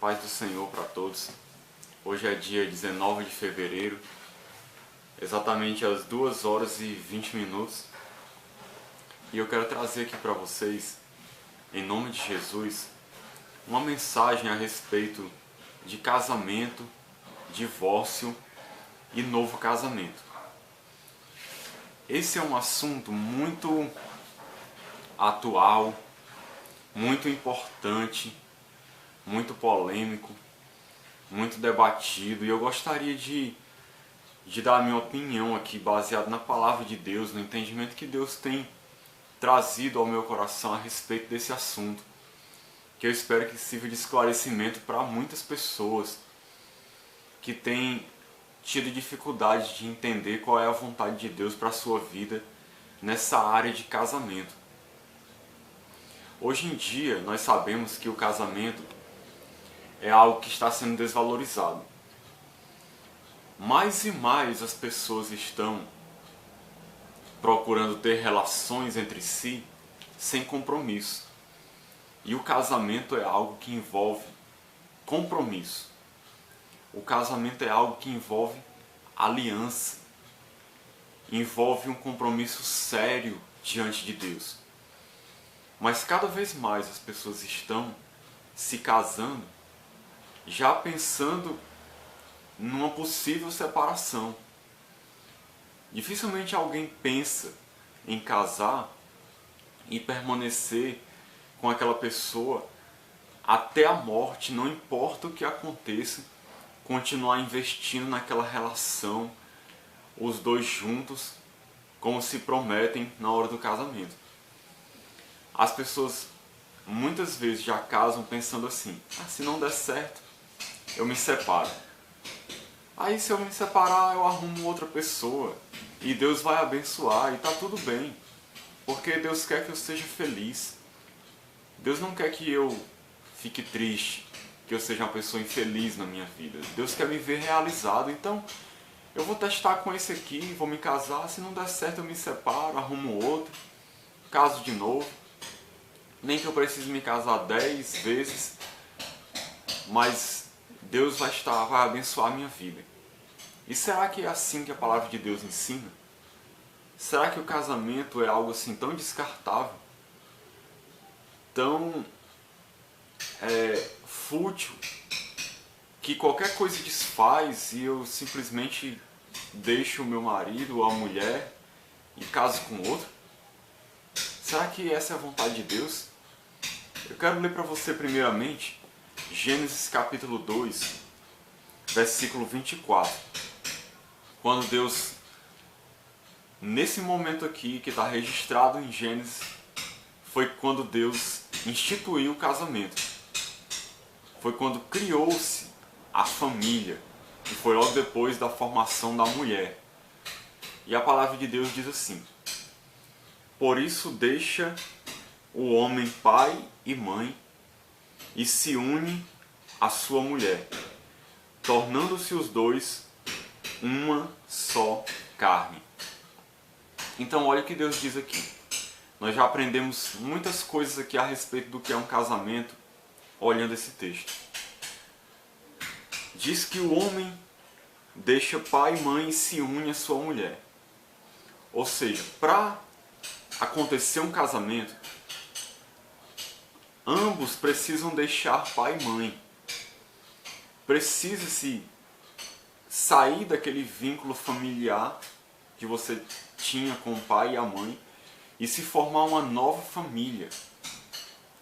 Paz do Senhor para todos. Hoje é dia 19 de fevereiro, exatamente às 2 horas e 20 minutos. E eu quero trazer aqui para vocês, em nome de Jesus, uma mensagem a respeito de casamento, divórcio e novo casamento. Esse é um assunto muito atual, muito importante, muito polêmico, muito debatido, e eu gostaria de dar a minha opinião aqui, baseado na palavra de Deus, no entendimento que Deus tem trazido ao meu coração a respeito desse assunto, que eu espero que sirva de esclarecimento para muitas pessoas que têm tido dificuldade de entender qual é a vontade de Deus para a sua vida nessa área de casamento. Hoje em dia, nós sabemos que o casamento é algo que está sendo desvalorizado. Mais e mais as pessoas estão procurando ter relações entre si sem compromisso. E o casamento é algo que envolve compromisso. O casamento é algo que envolve aliança. Envolve um compromisso sério diante de Deus. Mas cada vez mais as pessoas estão se casando já pensando numa possível separação. Dificilmente alguém pensa em casar e permanecer com aquela pessoa até a morte, não importa o que aconteça, continuar investindo naquela relação, os dois juntos, como se prometem na hora do casamento. As pessoas muitas vezes já casam pensando assim: se não der certo, eu me separo. Aí se eu me separar, eu arrumo outra pessoa e Deus vai abençoar e tá tudo bem, porque Deus quer que eu seja feliz. Deus não quer que eu fique triste, que eu seja uma pessoa infeliz na minha vida. Deus quer me ver realizado. Então eu vou testar com esse aqui, vou me casar, se não der certo eu me separo, arrumo outro, caso de novo. Nem que eu precise me casar 10 vezes, mas Deus vai abençoar a minha vida. E será que é assim que a palavra de Deus ensina? Será que o casamento é algo assim tão descartável, tão fútil, que qualquer coisa desfaz e eu simplesmente deixo o meu marido ou a mulher e caso com outro? Será que essa é a vontade de Deus? Eu quero ler para você primeiramente Gênesis capítulo 2, versículo 24. Quando Deus, nesse momento aqui que está registrado em Gênesis, foi quando Deus instituiu o casamento. Foi quando criou-se a família, que foi logo depois da formação da mulher. E a palavra de Deus diz assim: por isso deixa o homem pai e mãe e se une à sua mulher, tornando-se os dois uma só carne. Então olha o que Deus diz aqui. Nós já aprendemos muitas coisas aqui a respeito do que é um casamento olhando esse texto. Diz que o homem deixa pai e mãe e se une à sua mulher. Ou seja, para acontecer um casamento, ambos precisam deixar pai e mãe. Precisa-se sair daquele vínculo familiar que você tinha com o pai e a mãe e se formar uma nova família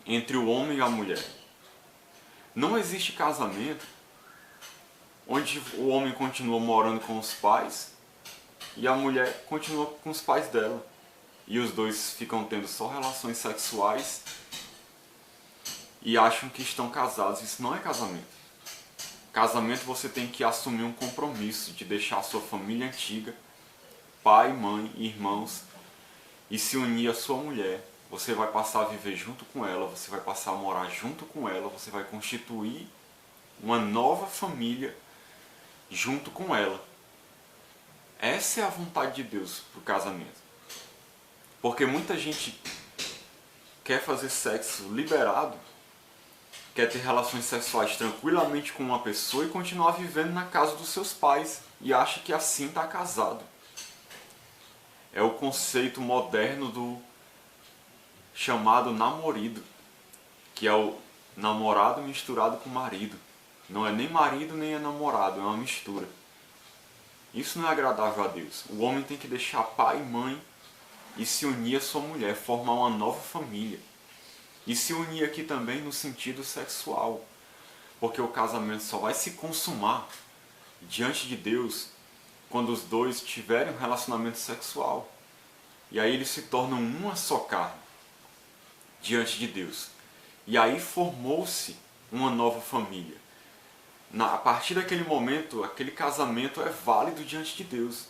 entre o homem e a mulher. Não existe casamento onde o homem continua morando com os pais e a mulher continua com os pais dela. E os dois ficam tendo só relações sexuais e acham que estão casados. Isso não é casamento. Casamento você tem que assumir um compromisso de deixar a sua família antiga, pai, mãe, irmãos, e se unir à sua mulher. Você vai passar a viver junto com ela, você vai passar a morar junto com ela, você vai constituir uma nova família junto com ela. Essa é a vontade de Deus para o casamento. Porque muita gente quer fazer sexo liberado, quer ter relações sexuais tranquilamente com uma pessoa e continuar vivendo na casa dos seus pais e acha que assim está casado. É o conceito moderno do chamado namorido, que é o namorado misturado com marido. Não é nem marido nem é namorado, é uma mistura. Isso não é agradável a Deus. O homem tem que deixar pai e mãe e se unir à sua mulher, formar uma nova família. E se unir aqui também no sentido sexual, porque o casamento só vai se consumar diante de Deus quando os dois tiverem um relacionamento sexual. E aí eles se tornam uma só carne diante de Deus. E aí formou-se uma nova família. A partir daquele momento, aquele casamento é válido diante de Deus.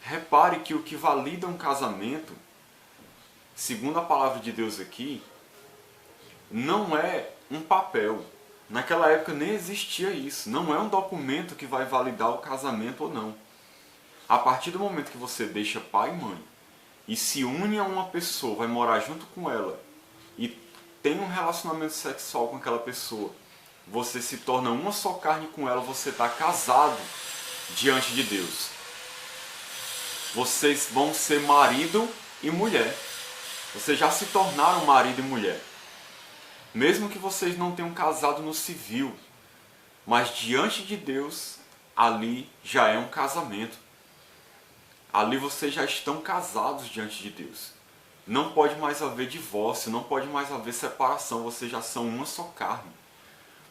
Repare que o que valida um casamento, segundo a palavra de Deus aqui, não é um papel. Naquela época nem existia isso. Não é um documento que vai validar o casamento ou não. A partir do momento que você deixa pai e mãe e se une a uma pessoa, vai morar junto com ela e tem um relacionamento sexual com aquela pessoa, você se torna uma só carne com ela, você está casado diante de Deus. Vocês vão ser marido e mulher. Vocês já se tornaram marido e mulher. Mesmo que vocês não tenham casado no civil, mas diante de Deus, ali já é um casamento. Ali vocês já estão casados diante de Deus. Não pode mais haver divórcio, não pode mais haver separação, vocês já são uma só carne.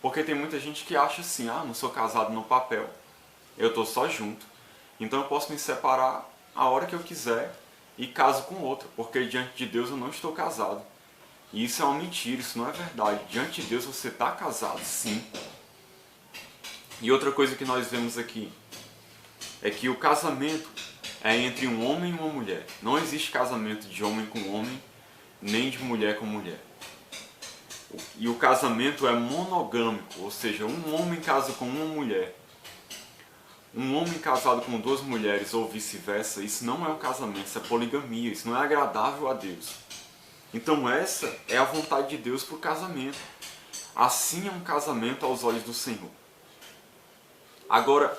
Porque tem muita gente que acha assim, não sou casado no papel, eu estou só junto, então eu posso me separar a hora que eu quiser e caso com outra, porque diante de Deus eu não estou casado. E isso é uma mentira, isso não é verdade. Diante de Deus você está casado, sim. E outra coisa que nós vemos aqui é que o casamento é entre um homem e uma mulher. Não existe casamento de homem com homem, nem de mulher com mulher. E o casamento é monogâmico, ou seja, um homem casa com uma mulher. Um homem casado com duas mulheres ou vice-versa, isso não é um casamento, isso é poligamia, isso não é agradável a Deus. Então essa é a vontade de Deus para o casamento. Assim é um casamento aos olhos do Senhor. Agora,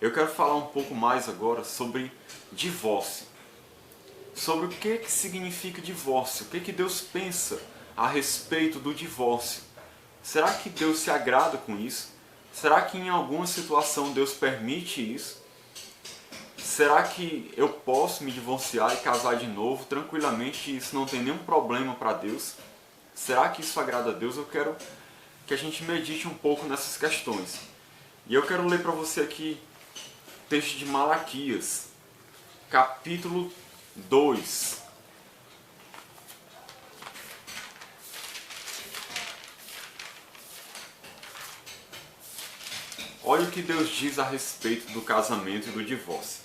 eu quero falar um pouco mais agora sobre divórcio. Sobre o que significa divórcio, o que Deus pensa a respeito do divórcio. Será que Deus se agrada com isso? Será que em alguma situação Deus permite isso? Será que eu posso me divorciar e casar de novo tranquilamente e isso não tem nenhum problema para Deus? Será que isso agrada a Deus? Eu quero que a gente medite um pouco nessas questões. E eu quero ler para você aqui o texto de Malaquias, capítulo 2. Olha o que Deus diz a respeito do casamento e do divórcio.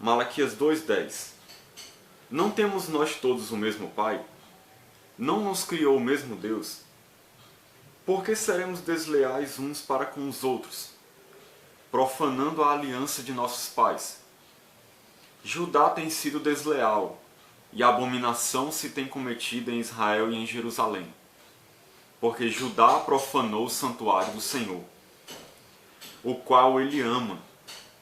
Malaquias 2:10. Não temos nós todos o mesmo Pai? Não nos criou o mesmo Deus? Por que seremos desleais uns para com os outros, profanando a aliança de nossos pais? Judá tem sido desleal, e a abominação se tem cometido em Israel e em Jerusalém, porque Judá profanou o santuário do Senhor, o qual ele ama,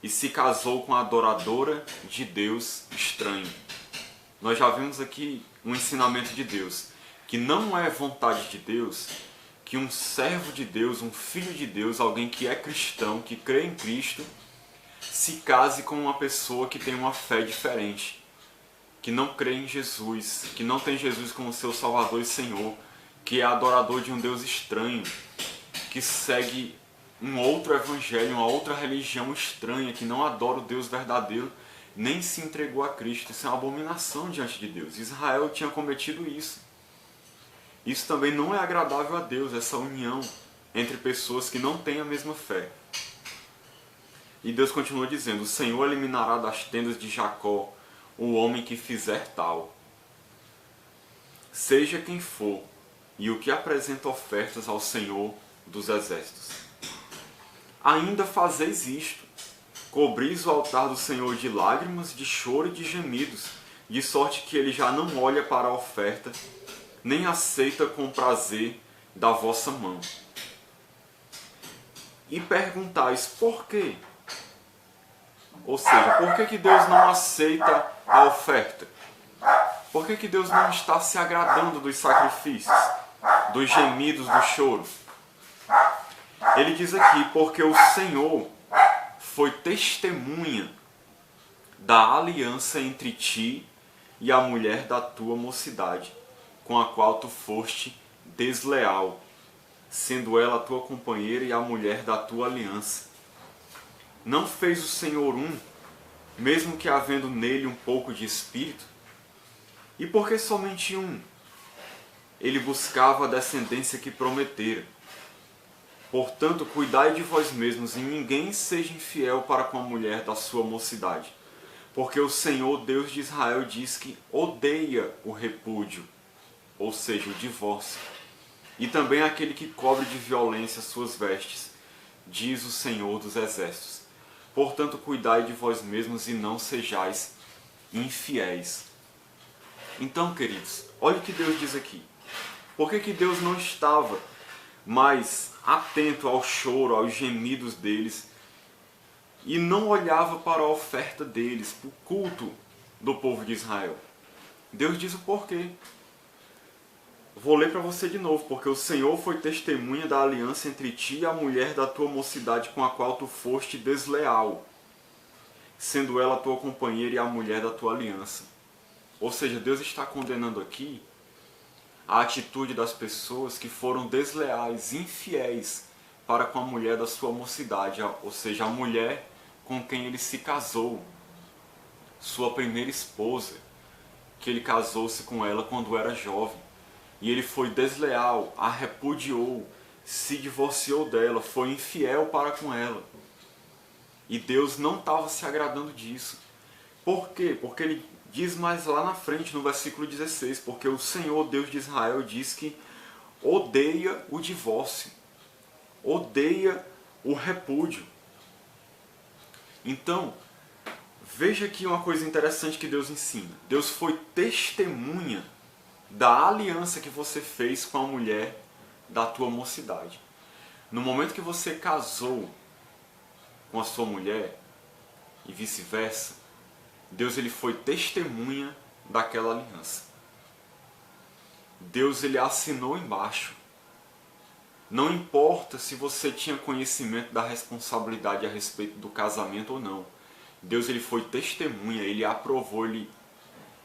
e se casou com a adoradora de Deus estranho. Nós já vimos aqui um ensinamento de Deus, que não é vontade de Deus que um servo de Deus, um filho de Deus, alguém que é cristão, que crê em Cristo, se case com uma pessoa que tem uma fé diferente, que não crê em Jesus, que não tem Jesus como seu Salvador e Senhor, que é adorador de um Deus estranho, que segue um outro evangelho, uma outra religião estranha, que não adora o Deus verdadeiro, nem se entregou a Cristo. Isso é uma abominação diante de Deus. Israel tinha cometido isso. Isso também não é agradável a Deus, essa união entre pessoas que não têm a mesma fé. E Deus continua dizendo: o Senhor eliminará das tendas de Jacó o homem que fizer tal. Seja quem for, e o que apresenta ofertas ao Senhor dos exércitos. Ainda fazeis isto: cobris o altar do Senhor de lágrimas, de choro e de gemidos, de sorte que ele já não olha para a oferta, nem aceita com prazer da vossa mão. E perguntais, por quê? Ou seja, por que Deus não aceita a oferta? Por que Deus não está se agradando dos sacrifícios, dos gemidos, do choro? Ele diz aqui, porque o Senhor foi testemunha da aliança entre ti e a mulher da tua mocidade, com a qual tu foste desleal, sendo ela a tua companheira e a mulher da tua aliança. Não fez o Senhor mesmo que havendo nele um pouco de espírito? E por que somente um? Ele buscava a descendência que prometera. Portanto, cuidai de vós mesmos, e ninguém seja infiel para com a mulher da sua mocidade. Porque o Senhor, Deus de Israel, diz que odeia o repúdio, ou seja, o divórcio, e também aquele que cobre de violência suas vestes, diz o Senhor dos Exércitos. Portanto, cuidai de vós mesmos e não sejais infiéis. Então, queridos, olha o que Deus diz aqui. Por que Deus não estava mais atento ao choro, aos gemidos deles, e não olhava para a oferta deles, para o culto do povo de Israel? Deus diz o porquê. Vou ler para você de novo. Porque o Senhor foi testemunha da aliança entre ti e a mulher da tua mocidade, com a qual tu foste desleal, sendo ela a tua companheira e a mulher da tua aliança. Ou seja, Deus está condenando aqui a atitude das pessoas que foram desleais, infiéis para com a mulher da sua mocidade, ou seja, a mulher com quem ele se casou, sua primeira esposa, que ele casou-se com ela quando era jovem. E ele foi desleal, a repudiou, se divorciou dela, foi infiel para com ela. E Deus não estava se agradando disso. Por quê? Porque ele diz mais lá na frente, no versículo 16, porque o Senhor, Deus de Israel, diz que odeia o divórcio, odeia o repúdio. Então, veja aqui uma coisa interessante que Deus ensina. Deus foi testemunha da aliança que você fez com a mulher da tua mocidade. No momento que você casou com a sua mulher, e vice-versa, Deus ele foi testemunha daquela aliança. Deus ele assinou embaixo. Não importa se você tinha conhecimento da responsabilidade a respeito do casamento ou não. Deus ele foi testemunha, ele aprovou,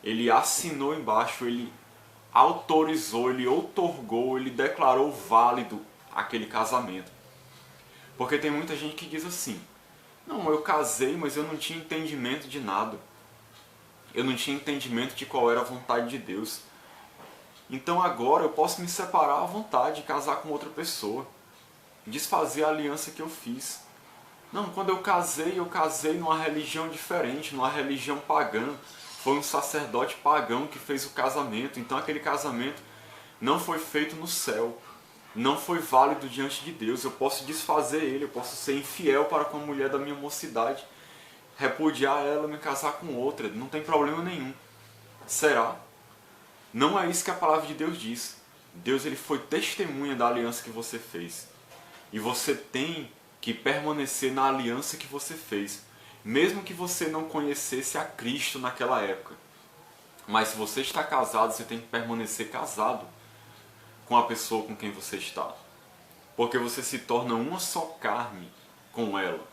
ele assinou embaixo, ele autorizou, ele outorgou, ele declarou válido aquele casamento. Porque tem muita gente que diz assim: não, eu casei, mas eu não tinha entendimento de nada. Eu não tinha entendimento de qual era a vontade de Deus. Então agora eu posso me separar à vontade, casar com outra pessoa, desfazer a aliança que eu fiz. Não, quando eu casei numa religião diferente, numa religião pagã. Foi um sacerdote pagão que fez o casamento. Então aquele casamento não foi feito no céu. Não foi válido diante de Deus. Eu posso desfazer ele, eu posso ser infiel para com a mulher da minha mocidade, repudiar ela, me casar com outra. Não tem problema nenhum. Será? Não é isso que a palavra de Deus diz. Deus ele foi testemunha da aliança que você fez. E você tem que permanecer na aliança que você fez. Mesmo que você não conhecesse a Cristo naquela época. Mas se você está casado, você tem que permanecer casado com a pessoa com quem você está. Porque você se torna uma só carne com ela.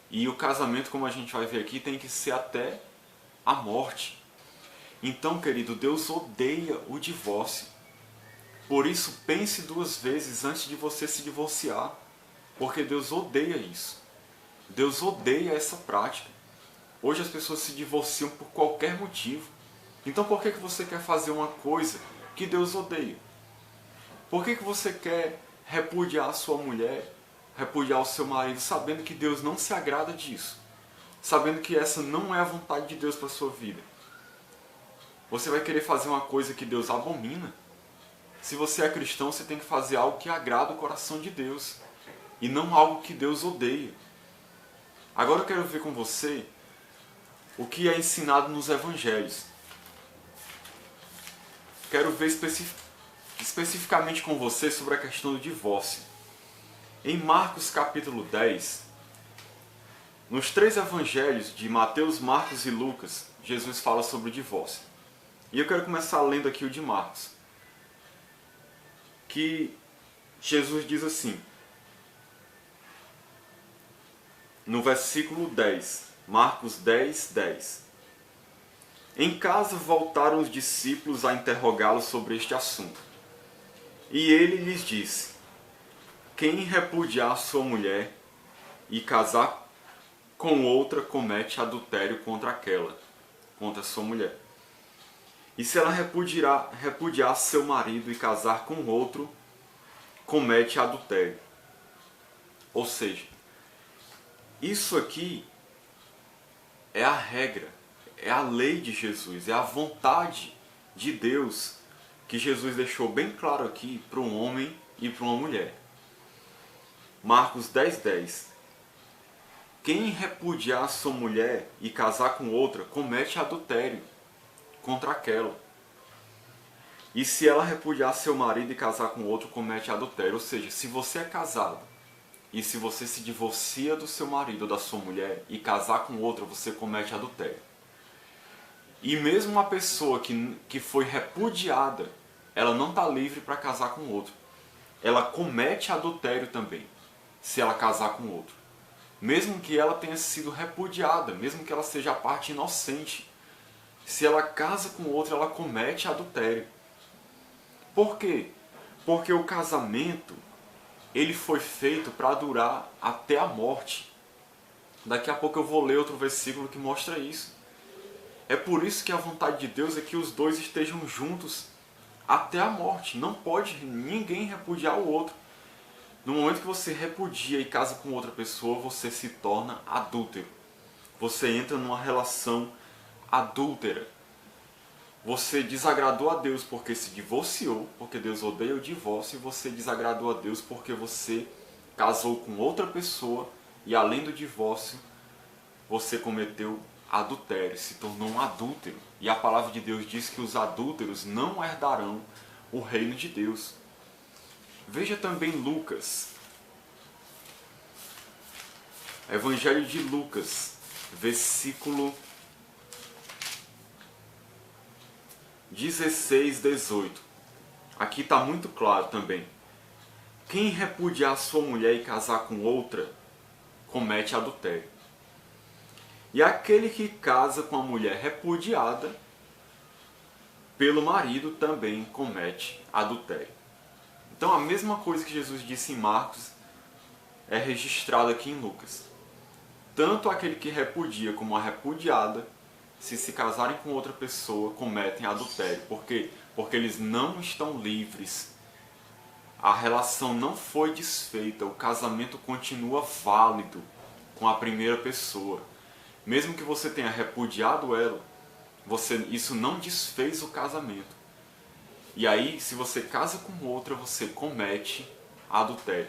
E o casamento, como a gente vai ver aqui, tem que ser até a morte. Então, querido, Deus odeia o divórcio. Por isso, pense duas vezes antes de você se divorciar. Porque Deus odeia isso. Deus odeia essa prática. Hoje as pessoas se divorciam por qualquer motivo. Então por que você quer fazer uma coisa que Deus odeia? Por que você quer repudiar a sua mulher, repudiar o seu marido, sabendo que Deus não se agrada disso? Sabendo que essa não é a vontade de Deus para a sua vida? Você vai querer fazer uma coisa que Deus abomina? Se você é cristão, você tem que fazer algo que agrada o coração de Deus. E não algo que Deus odeia. Agora eu quero ver com você o que é ensinado nos evangelhos. quero ver especificamente com você sobre a questão do divórcio. Em Marcos capítulo 10, nos 3 evangelhos de Mateus, Marcos e Lucas, Jesus fala sobre o divórcio. E eu quero começar lendo aqui o de Marcos, que Jesus diz assim, no versículo 10, Marcos 10, 10. Em casa voltaram os discípulos a interrogá-lo sobre este assunto. E ele lhes disse, quem repudiar sua mulher e casar com outra comete adultério contra sua mulher. E se ela repudiar seu marido e casar com outro, comete adultério. Ou seja, isso aqui é a regra, é a lei de Jesus, é a vontade de Deus que Jesus deixou bem claro aqui para um homem e para uma mulher. Marcos 10, 10. Quem repudiar sua mulher e casar com outra, comete adultério contra aquela. E se ela repudiar seu marido e casar com outro, comete adultério. Ou seja, se você é casado e se você se divorcia do seu marido ou da sua mulher e casar com outra, você comete adultério. E mesmo uma pessoa que foi repudiada, ela não está livre para casar com outro. Ela comete adultério também, se ela casar com outro. Mesmo que ela tenha sido repudiada, mesmo que ela seja a parte inocente, se ela casa com outro, ela comete adultério. Por quê? Porque o casamento, ele foi feito para durar até a morte. Daqui a pouco eu vou ler outro versículo que mostra isso. É por isso que a vontade de Deus é que os dois estejam juntos até a morte. Não pode ninguém repudiar o outro. No momento que você repudia e casa com outra pessoa, você se torna adúltero. Você entra numa relação adúltera. Você desagradou a Deus porque se divorciou, porque Deus odeia o divórcio, e você desagradou a Deus porque você casou com outra pessoa e além do divórcio, você cometeu adultério, se tornou um adúltero. E a palavra de Deus diz que os adúlteros não herdarão o reino de Deus. Veja também Lucas, Evangelho de Lucas, versículo 16, 18. Aqui está muito claro também. Quem repudiar sua mulher e casar com outra, comete adultério. E aquele que casa com a mulher repudiada pelo marido também comete adultério. Então a mesma coisa que Jesus disse em Marcos é registrada aqui em Lucas. Tanto aquele que repudia como a repudiada, se casarem com outra pessoa, cometem adultério. Por quê? Porque eles não estão livres. A relação não foi desfeita, o casamento continua válido com a primeira pessoa. Mesmo que você tenha repudiado ela, isso não desfez o casamento. E aí, se você casa com outra, você comete adultério.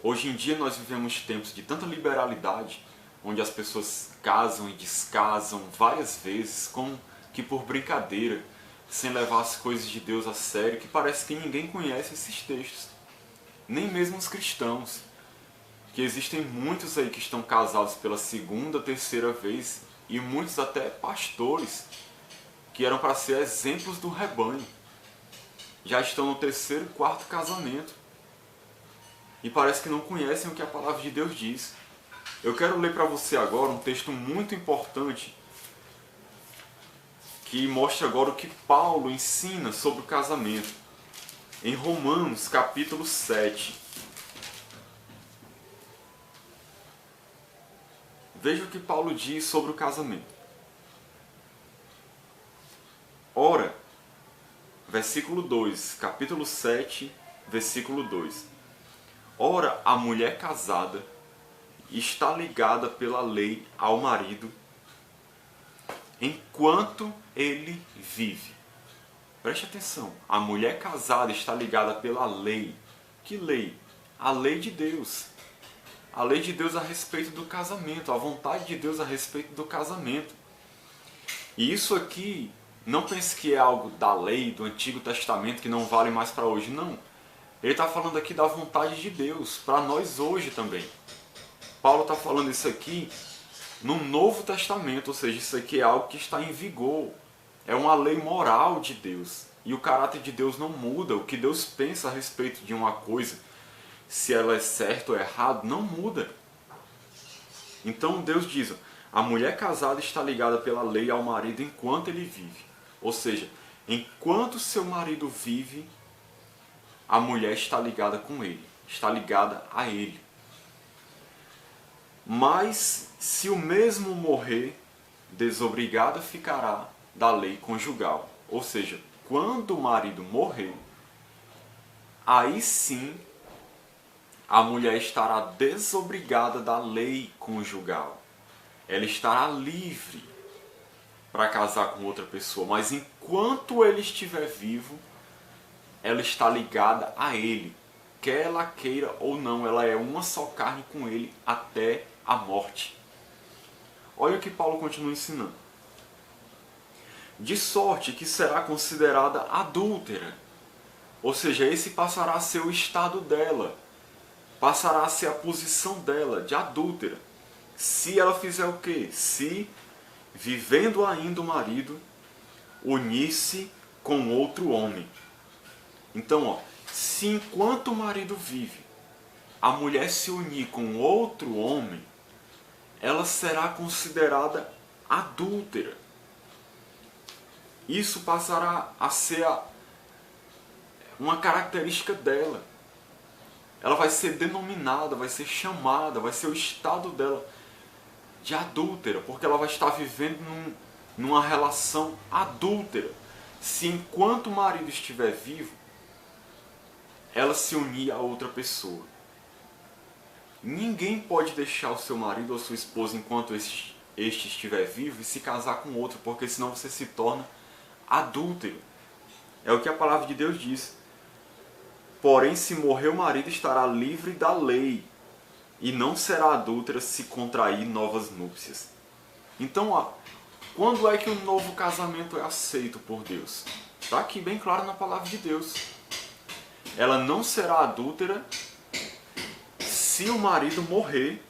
Hoje em dia nós vivemos tempos de tanta liberalidade, onde as pessoas casam e descasam várias vezes, como que por brincadeira, sem levar as coisas de Deus a sério, que parece que ninguém conhece esses textos. Nem mesmo os cristãos. Que existem muitos aí que estão casados pela segunda, terceira vez, e muitos até pastores, que eram para ser exemplos do rebanho. Já estão no terceiro e quarto casamento. E parece que não conhecem o que a palavra de Deus diz. Eu quero ler para você agora um texto muito importante que mostra agora o que Paulo ensina sobre o casamento. Em Romanos capítulo 7. Veja o que Paulo diz sobre o casamento. Ora, versículo 2, capítulo 7, versículo 2. Ora, a mulher casada está ligada pela lei ao marido enquanto ele vive. Preste atenção, a mulher casada está ligada pela lei. Que lei? A lei de Deus. A lei de Deus a respeito do casamento, a vontade de Deus a respeito do casamento. E isso aqui Não pense que é algo da lei, do Antigo Testamento, que não vale mais para hoje. Não. Ele está falando aqui da vontade de Deus, para nós hoje também. Paulo está falando isso aqui no Novo Testamento, ou seja, isso aqui é algo que está em vigor. É uma lei moral de Deus. E o caráter de Deus não muda. O que Deus pensa a respeito de uma coisa, se ela é certa ou errada, não muda. Então Deus diz, a mulher casada está ligada pela lei ao marido enquanto ele vive. Ou seja, enquanto seu marido vive, a mulher está ligada com ele, está ligada a ele. Mas se o mesmo morrer, desobrigada ficará da lei conjugal. Ou seja, quando o marido morrer, aí sim a mulher estará desobrigada da lei conjugal. Ela estará livre para casar com outra pessoa, mas enquanto ele estiver vivo, ela está ligada a ele. Quer ela queira ou não, ela é uma só carne com ele até a morte. Olha o que Paulo continua ensinando. De sorte que será considerada adúltera. Ou seja, esse passará a ser o estado dela. Passará a ser a posição dela, de adúltera. Se ela fizer o quê? Se, vivendo ainda o marido, unir-se com outro homem. Então, se enquanto o marido vive, a mulher se unir com outro homem, ela será considerada adúltera. Isso passará a ser uma característica dela. Ela vai ser denominada, vai ser chamada, vai ser o estado dela de adúltera, porque ela vai estar vivendo numa relação adúltera. Se enquanto o marido estiver vivo, ela se unir a outra pessoa. Ninguém pode deixar o seu marido ou sua esposa enquanto este estiver vivo e se casar com outro, porque senão você se torna adúltero. É o que a palavra de Deus diz. Porém, se morrer o marido, estará livre da lei e não será adúltera se contrair novas núpcias. Então, quando é que o novo casamento é aceito por Deus? Está aqui bem claro na palavra de Deus. Ela não será adúltera se o marido morrer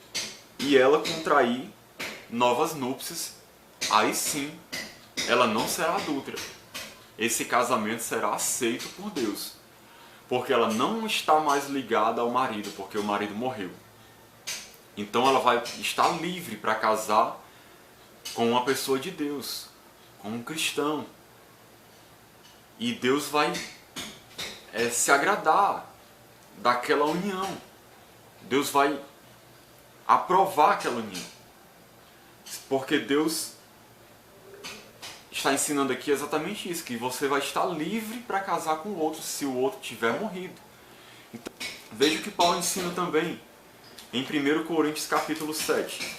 e ela contrair novas núpcias. Aí sim, ela não será adúltera. Esse casamento será aceito por Deus. Porque ela não está mais ligada ao marido, porque o marido morreu. Então ela vai estar livre para casar com uma pessoa de Deus, com um cristão. E Deus vai se agradar daquela união. Deus vai aprovar aquela união. Porque Deus está ensinando aqui exatamente isso, que você vai estar livre para casar com o outro se o outro tiver morrido. Então, veja o que Paulo ensina também em 1 Coríntios capítulo 7.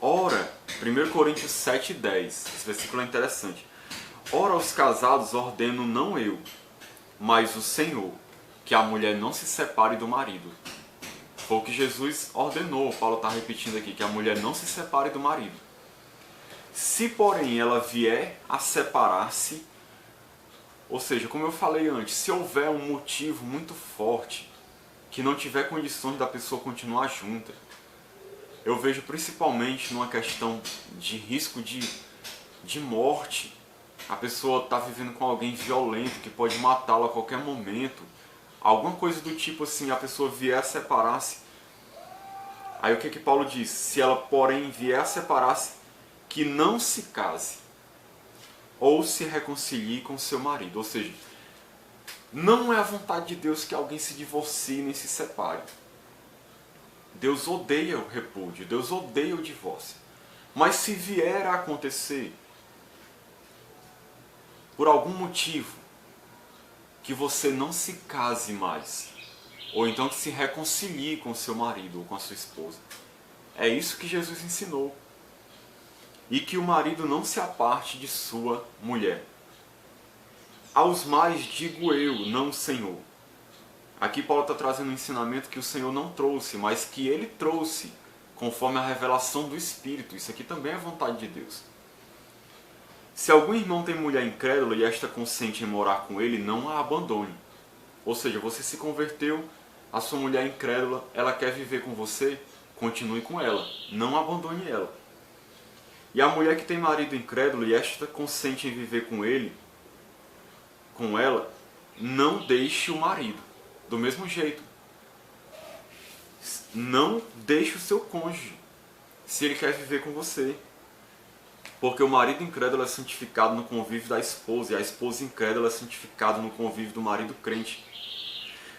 Ora, 1 Coríntios 7,10, esse versículo é interessante. Ora, aos casados ordeno não eu, mas o Senhor, que a mulher não se separe do marido. Foi o que Jesus ordenou, Paulo está repetindo aqui, que a mulher não se separe do marido. Se, porém, ela vier a separar-se, ou seja, como eu falei antes, se houver um motivo muito forte, que não tiver condições da pessoa continuar junta, eu vejo principalmente numa questão de risco de morte. A pessoa está vivendo com alguém violento, que pode matá-la a qualquer momento. Alguma coisa do tipo assim, a pessoa vier a separar-se. Aí o que Paulo diz? Se ela, porém, vier a separar-se, que não se case ou se reconcilie com seu marido. Ou seja, não é a vontade de Deus que alguém se divorcie nem se separe. Deus odeia o repúdio, Deus odeia o divórcio. Mas se vier a acontecer, por algum motivo, que você não se case mais, ou então que se reconcilie com seu marido ou com a sua esposa. É isso que Jesus ensinou. E que o marido não se aparte de sua mulher. Aos mais digo eu, não o Senhor. Aqui Paulo está trazendo um ensinamento que o Senhor não trouxe, mas que ele trouxe, conforme a revelação do Espírito. Isso aqui também é vontade de Deus. Se algum irmão tem mulher incrédula e esta consente em morar com ele, não a abandone. Ou seja, você se converteu, a sua mulher incrédula, ela quer viver com você, continue com ela, não abandone ela. E a mulher que tem marido incrédulo e esta consente em viver com ele, com ela, não deixe o marido. Do mesmo jeito, não deixe o seu cônjuge, se ele quer viver com você. Porque o marido incrédulo é santificado no convívio da esposa, e a esposa incrédula é santificada no convívio do marido crente.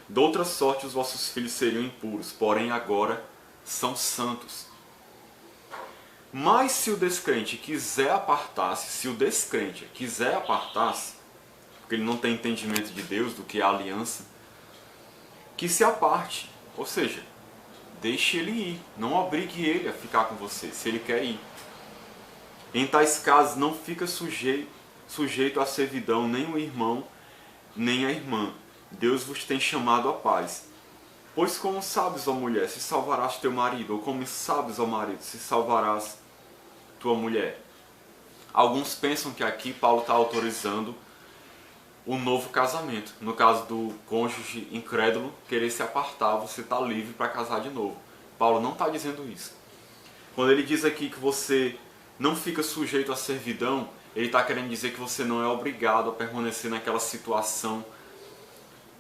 De outra sorte, os vossos filhos seriam impuros, porém agora são santos. Mas se o descrente quiser apartar-se, porque ele não tem entendimento de Deus, do que é a aliança, que se aparte, ou seja, deixe ele ir, não obrigue ele a ficar com você, se ele quer ir. Em tais casos não fica sujeito à servidão nem o irmão, nem a irmã. Deus vos tem chamado à paz. Pois como sabes, ó mulher, se salvarás teu marido? Ou como sabes, ó marido, se salvarás tua mulher? Alguns pensam que aqui Paulo está autorizando o novo casamento. No caso do cônjuge incrédulo querer se apartar, você está livre para casar de novo. Paulo não está dizendo isso. Quando ele diz aqui que você não fica sujeito à servidão, ele está querendo dizer que você não é obrigado a permanecer naquela situação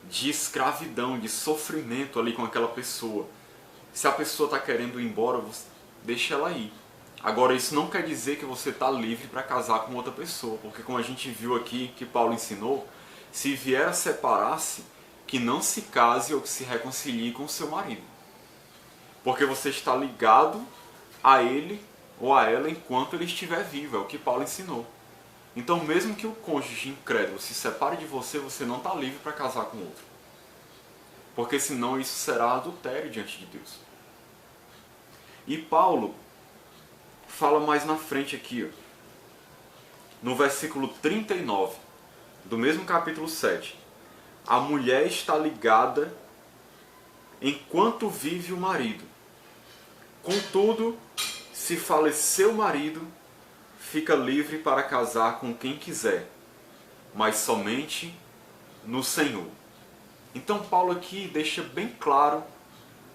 de escravidão, de sofrimento ali com aquela pessoa. Se a pessoa está querendo ir embora, deixa ela ir. Agora, isso não quer dizer que você está livre para casar com outra pessoa, porque como a gente viu aqui que Paulo ensinou, se vier a separar-se, que não se case ou que se reconcilie com o seu marido. Porque você está ligado a ele ou a ela enquanto ele estiver vivo, é o que Paulo ensinou. Então, mesmo que o cônjuge incrédulo se separe de você, você não está livre para casar com outro. Porque senão isso será adultério diante de Deus. E Paulo fala mais na frente aqui, ó, no versículo 39, do mesmo capítulo 7. A mulher está ligada enquanto vive o marido. Contudo, se falecer o marido, fica livre para casar com quem quiser, mas somente no Senhor. Então Paulo aqui deixa bem claro,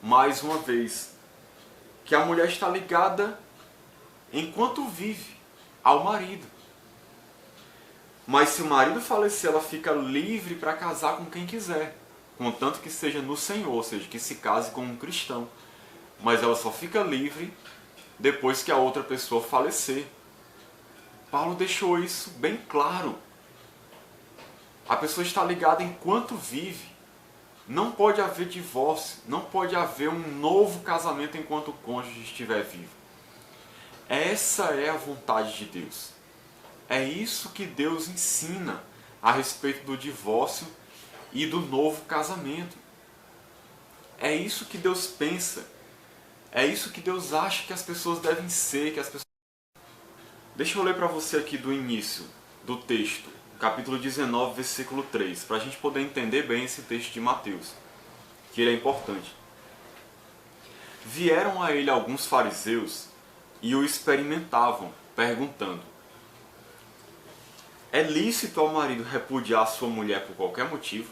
mais uma vez, que a mulher está ligada enquanto vive ao marido. Mas se o marido falecer, ela fica livre para casar com quem quiser, contanto que seja no Senhor, ou seja, que se case com um cristão. Mas ela só fica livre depois que a outra pessoa falecer. Paulo deixou isso bem claro. A pessoa está ligada enquanto vive. Não pode haver divórcio, não pode haver um novo casamento enquanto o cônjuge estiver vivo. Essa é a vontade de Deus. É isso que Deus ensina a respeito do divórcio e do novo casamento. É isso que Deus pensa. É isso que Deus acha que as pessoas devem ser, que as pessoas... Deixa eu ler para você aqui do início do texto, capítulo 19, versículo 3, para a gente poder entender bem esse texto de Mateus, que ele é importante. Vieram a ele alguns fariseus e o experimentavam, perguntando: é lícito ao marido repudiar sua mulher por qualquer motivo?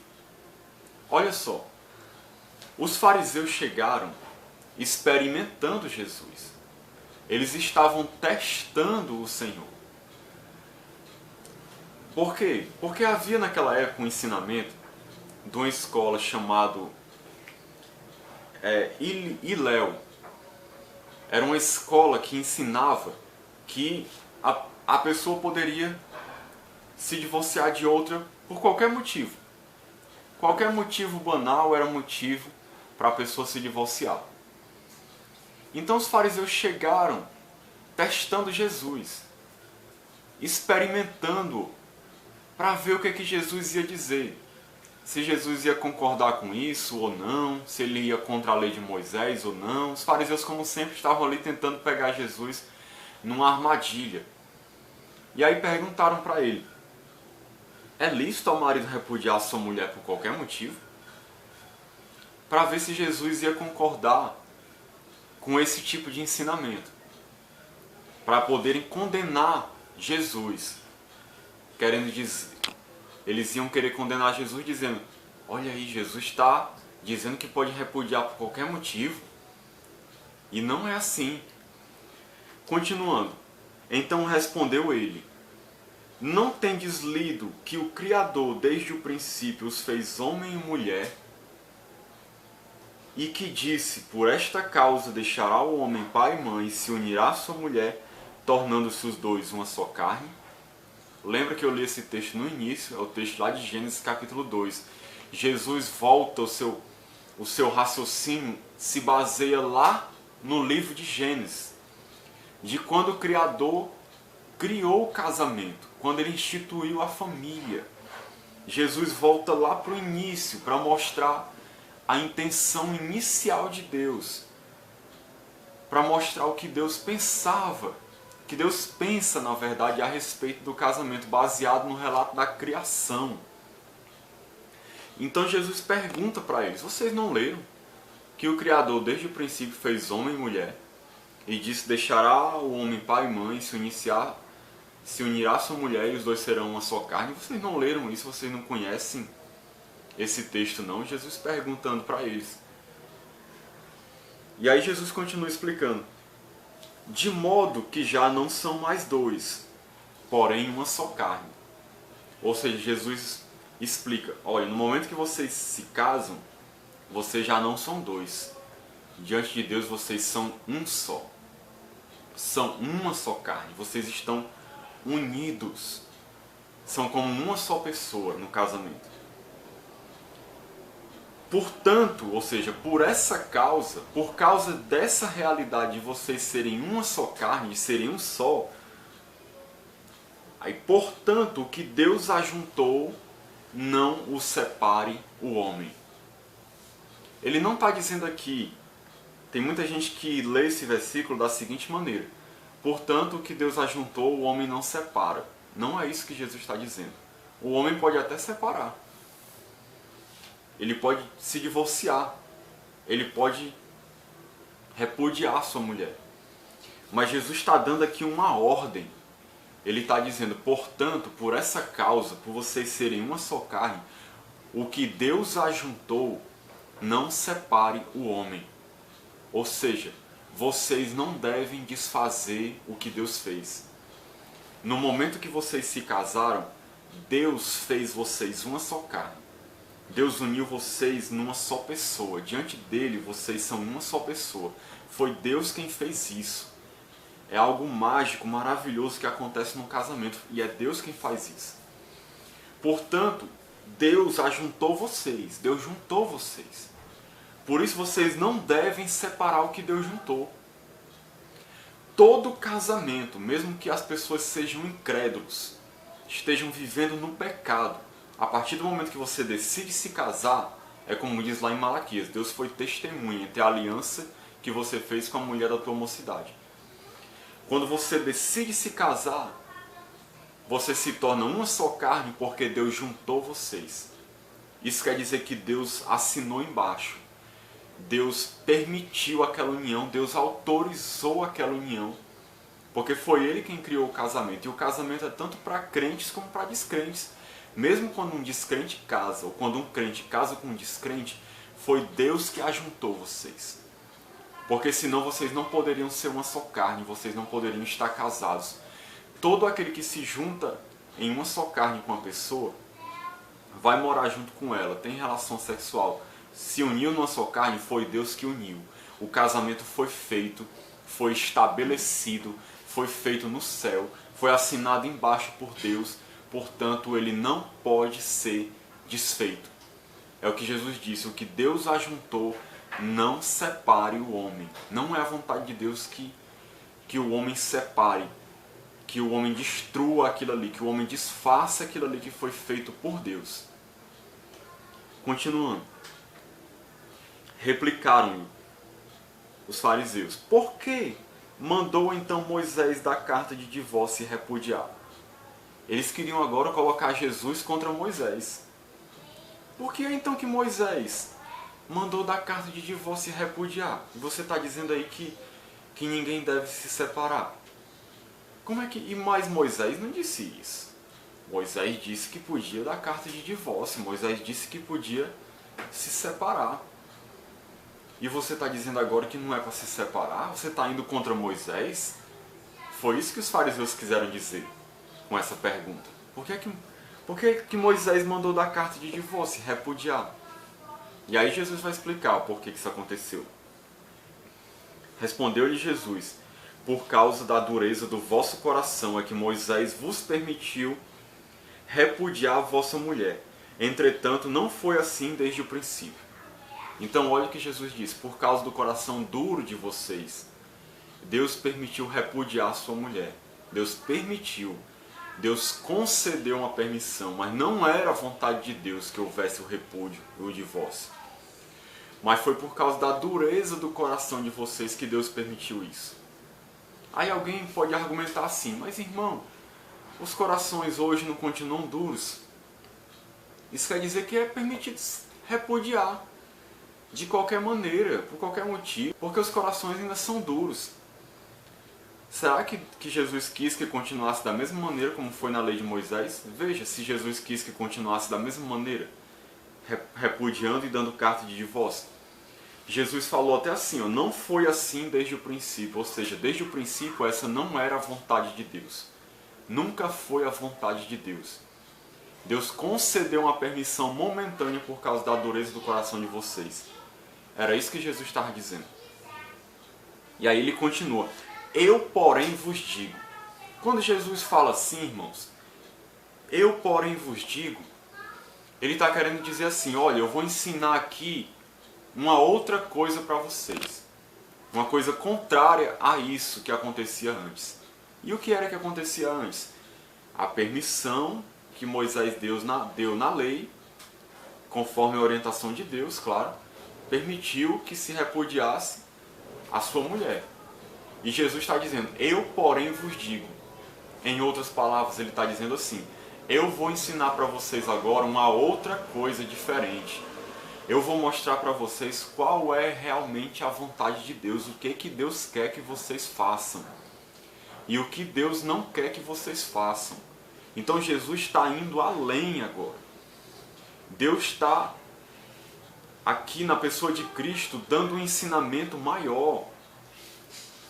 Olha só, os fariseus chegaram experimentando Jesus. Eles estavam testando o Senhor. Por quê? Porque havia naquela época um ensinamento de uma escola chamada Hillel. Era uma escola que ensinava que a pessoa poderia se divorciar de outra por qualquer motivo. Qualquer motivo banal era motivo para a pessoa se divorciar. Então os fariseus chegaram testando Jesus, experimentando para ver o que é que Jesus ia dizer. Se Jesus ia concordar com isso ou não, se ele ia contra a lei de Moisés ou não. Os fariseus, como sempre, estavam ali tentando pegar Jesus numa armadilha. E aí perguntaram para ele: é lícito ao marido repudiar sua mulher por qualquer motivo? para ver se Jesus ia concordar com esse tipo de ensinamento, para poderem condenar Jesus, querendo dizer, eles iam querer condenar Jesus dizendo: olha aí, Jesus está dizendo que pode repudiar por qualquer motivo, e não é assim. Continuando, então respondeu ele: não tendes lido que o Criador desde o princípio os fez homem e mulher, e que disse: por esta causa deixará o homem pai e mãe e se unirá à sua mulher, tornando-se os dois uma só carne? Lembra que eu li esse texto no início, é o texto lá de Gênesis capítulo 2. Jesus volta, o seu raciocínio se baseia lá no livro de Gênesis, de quando o Criador criou o casamento, quando ele instituiu a família. Jesus volta lá para o início, para mostrar a intenção inicial de Deus, para mostrar o que Deus pensava, que Deus pensa, na verdade, a respeito do casamento, baseado no relato da criação. Então Jesus pergunta para eles: vocês não leram que o Criador desde o princípio fez homem e mulher, e disse: deixará o homem pai e mãe, se unirá a sua mulher e os dois serão uma só carne? Vocês não leram isso? Vocês não conhecem esse texto não? Jesus perguntando para eles. E aí Jesus continua explicando: de modo que já não são mais dois, porém uma só carne. Ou seja, Jesus explica: olha, no momento que vocês se casam, vocês já não são dois. Diante de Deus vocês são um só. São uma só carne. Vocês estão unidos. São como uma só pessoa no casamento. Portanto, ou seja, por essa causa, por causa dessa realidade de vocês serem uma só carne, de serem um só, aí, portanto, o que Deus ajuntou, não o separe o homem. Ele não está dizendo aqui, tem muita gente que lê esse versículo da seguinte maneira: portanto, o que Deus ajuntou, o homem não separa. Não é isso que Jesus está dizendo. O homem pode até separar. Ele pode se divorciar. Ele pode repudiar sua mulher. Mas Jesus está dando aqui uma ordem. Ele está dizendo: portanto, por essa causa, por vocês serem uma só carne, o que Deus ajuntou, não separe o homem. Ou seja, vocês não devem desfazer o que Deus fez. No momento que vocês se casaram, Deus fez vocês uma só carne. Deus uniu vocês numa só pessoa. Diante dele, vocês são uma só pessoa. Foi Deus quem fez isso. É algo mágico, maravilhoso que acontece no casamento. E é Deus quem faz isso. Portanto, Deus ajuntou vocês. Deus juntou vocês. Por isso vocês não devem separar o que Deus juntou. Todo casamento, mesmo que as pessoas sejam incrédulos, estejam vivendo no pecado, a partir do momento que você decide se casar, é como diz lá em Malaquias: Deus foi testemunha entre a aliança que você fez com a mulher da tua mocidade. Quando você decide se casar, você se torna uma só carne porque Deus juntou vocês. Isso quer dizer que Deus assinou embaixo. Deus permitiu aquela união, Deus autorizou aquela união, porque foi Ele quem criou o casamento. E o casamento é tanto para crentes como para descrentes. Mesmo quando um descrente casa, ou quando um crente casa com um descrente, foi Deus que ajuntou vocês. Porque senão vocês não poderiam ser uma só carne, vocês não poderiam estar casados. Todo aquele que se junta em uma só carne com uma pessoa, vai morar junto com ela, tem relação sexual, se uniu numa só carne, foi Deus que uniu. O casamento foi feito, foi estabelecido, foi feito no céu, foi assinado embaixo por Deus, portanto ele não pode ser desfeito. É o que Jesus disse: o que Deus ajuntou, não separe o homem. Não é a vontade de Deus que o homem separe, que o homem destrua aquilo ali, que o homem desfaça aquilo ali que foi feito por Deus. Continuando. Replicaram-lhe os fariseus: por que mandou então Moisés dar carta de divórcio e repudiar? Eles queriam agora colocar Jesus contra Moisés. Por que então que Moisés mandou dar carta de divórcio e repudiar. E você está dizendo aí que ninguém deve se separar. Como é que... E mais Moisés não disse isso. Moisés disse que podia dar carta de divórcio. Moisés disse que podia se separar. E você está dizendo agora que não é para se separar? Você está indo contra Moisés? Foi isso que os fariseus quiseram dizer com essa pergunta. Por que Moisés mandou dar carta de divórcio e repudiar? E aí Jesus vai explicar o porquê que isso aconteceu. Respondeu-lhe Jesus: por causa da dureza do vosso coração é que Moisés vos permitiu repudiar a vossa mulher. Entretanto, não foi assim desde o princípio. Então olha o que Jesus diz: por causa do coração duro de vocês, Deus permitiu repudiar a sua mulher. Deus permitiu. Deus concedeu uma permissão, mas não era a vontade de Deus que houvesse o repúdio e o divórcio. Mas foi por causa da dureza do coração de vocês que Deus permitiu isso. Aí alguém pode argumentar assim: mas irmão, os corações hoje não continuam duros? Isso quer dizer que é permitido repudiar de qualquer maneira, por qualquer motivo, porque os corações ainda são duros. Será que Jesus quis que continuasse da mesma maneira como foi na lei de Moisés? Veja, se Jesus quis que continuasse da mesma maneira, repudiando e dando carta de divórcio. Jesus falou até assim, ó, não foi assim desde o princípio, ou seja, desde o princípio essa não era a vontade de Deus. Nunca foi a vontade de Deus. Deus concedeu uma permissão momentânea por causa da dureza do coração de vocês. Era isso que Jesus estava dizendo. E aí ele continua: eu, porém, vos digo. Quando Jesus fala assim, irmãos, eu, porém, vos digo, ele está querendo dizer assim: olha, eu vou ensinar aqui uma outra coisa para vocês. Uma coisa contrária a isso que acontecia antes. E o que era que acontecia antes? A permissão que Moisés deu na lei, conforme a orientação de Deus, claro, permitiu que se repudiasse a sua mulher. E Jesus está dizendo: eu, porém, vos digo. Em outras palavras, ele está dizendo assim: eu vou ensinar para vocês agora uma outra coisa diferente. Eu vou mostrar para vocês qual é realmente a vontade de Deus, o que Deus quer que vocês façam e o que Deus não quer que vocês façam. Então Jesus está indo além agora. Deus está aqui na pessoa de Cristo dando um ensinamento maior,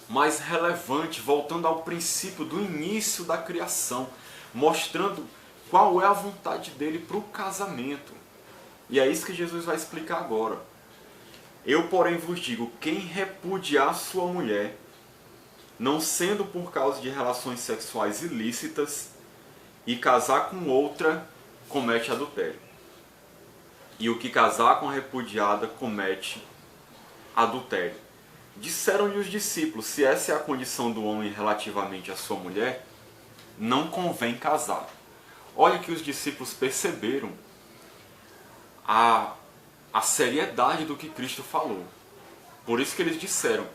mais relevante, voltando ao princípio do início da criação, mostrando qual é a vontade dele para o casamento. E é isso que Jesus vai explicar agora. Eu, porém, vos digo, quem repudiar sua mulher, não sendo por causa de relações sexuais ilícitas, e casar com outra, comete adultério. E o que casar com a repudiada, comete adultério. Disseram-lhe os discípulos: se essa é a condição do homem relativamente à sua mulher, não convém casar. Olha que os discípulos perceberam a seriedade do que Cristo falou. Por isso que eles disseram: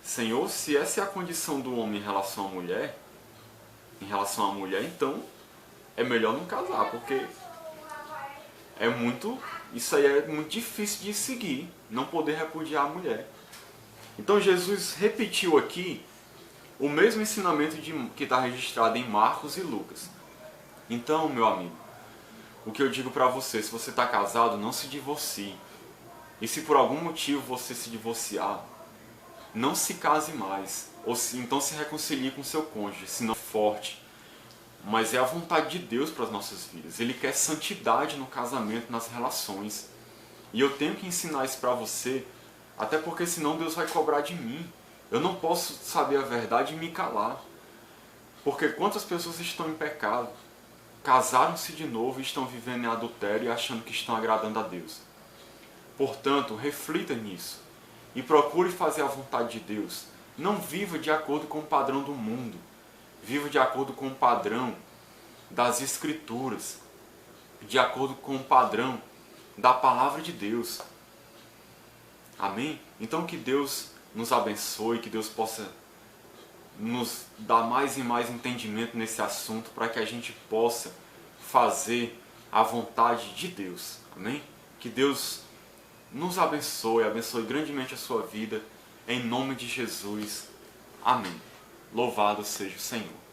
Senhor, se essa é a condição do homem em relação à mulher, então é melhor não casar, porque isso aí é muito difícil de seguir, não poder repudiar a mulher. Então Jesus repetiu aqui o mesmo ensinamento que está registrado em Marcos e Lucas. Então, meu amigo, o que eu digo para você: se você está casado, não se divorcie. E se por algum motivo você se divorciar, não se case mais. Então se reconcilie com seu cônjuge, se não forte. Mas é a vontade de Deus para as nossas vidas. Ele quer santidade no casamento, nas relações. E eu tenho que ensinar isso para você, até porque senão Deus vai cobrar de mim. Eu não posso saber a verdade e me calar. Porque quantas pessoas estão em pecado, casaram-se de novo e estão vivendo em adultério e achando que estão agradando a Deus. Portanto, reflita nisso e procure fazer a vontade de Deus. Não viva de acordo com o padrão do mundo. Viva de acordo com o padrão das Escrituras, de acordo com o padrão da Palavra de Deus. Amém? Então que Deus nos abençoe, que Deus possa nos dar mais e mais entendimento nesse assunto, para que a gente possa fazer a vontade de Deus. Amém? Que Deus nos abençoe, abençoe grandemente a sua vida, em nome de Jesus. Amém. Louvado seja o Senhor.